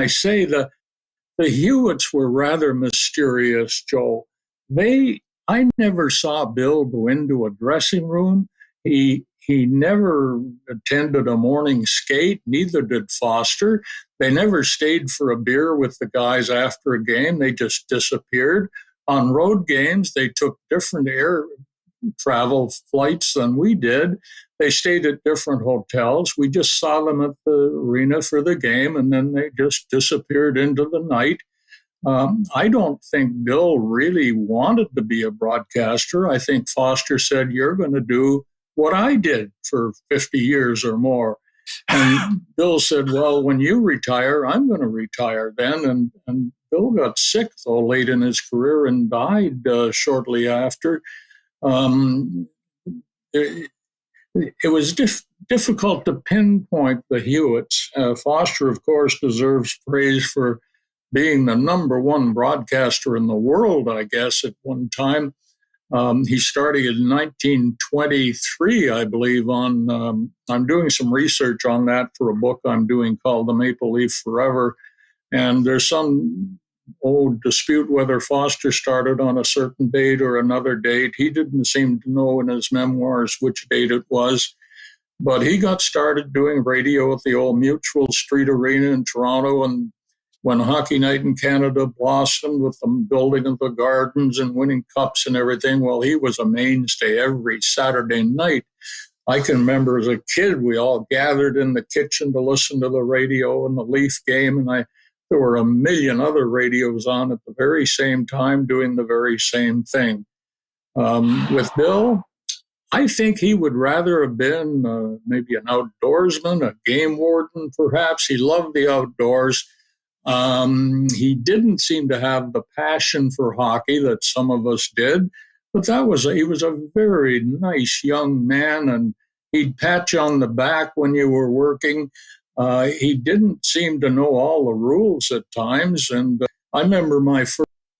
I say the Hewitts were rather mysterious, Joe. I never saw Bill go into a dressing room. He never attended a morning skate, neither did Foster. They never stayed for a beer with the guys after a game. They just disappeared. On road games, they took different air travel flights than we did. They stayed at different hotels. We just saw them at the arena for the game, and then they just disappeared into the night. I don't think Bill really wanted to be a broadcaster. I think Foster said, "You're going to do what I did for 50 years or more." And Bill said, "Well, when you retire, I'm going to retire then." And Bill got sick, though, late in his career and died shortly after. It was difficult to pinpoint the Hewitts. Foster, of course, deserves praise for being the number one broadcaster in the world, I guess, at one time. He started in 1923, I believe, I'm doing some research on that for a book I'm doing called The Maple Leaf Forever. And there's some old dispute whether Foster started on a certain date or another date. He didn't seem to know in his memoirs which date it was. But he got started doing radio at the old Mutual Street Arena in Toronto, and when Hockey Night in Canada blossomed with the building of the gardens and winning cups and everything, well, he was a mainstay every Saturday night. I can remember as a kid, we all gathered in the kitchen to listen to the radio and the Leaf game, and there were a million other radios on at the very same time doing the very same thing. With Bill, I think he would rather have been maybe an outdoorsman, a game warden, perhaps. He loved the outdoors. He didn't seem to have the passion for hockey that some of us did, but he was a very nice young man, and he'd pat you on the back when you were working. He didn't seem to know all the rules at times, and I remember my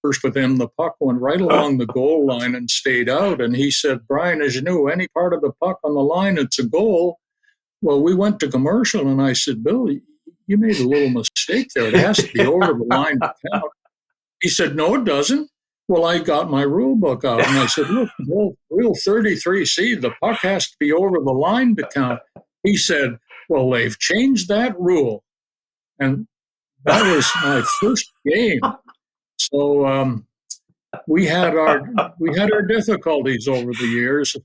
first with him, the puck went right along the goal line and stayed out, and he said, "Brian, as you knew, any part of the puck on the line, it's a goal." Well, we went to commercial, and I said, "Bill, you made a little mistake there. It has to be over the line to count." He said, "No, it doesn't." Well, I got my rule book out, and I said, "Look, Rule 33C, the puck has to be over the line to count." He said, "Well, they've changed that rule." And that was my first game. So we had our difficulties over the years.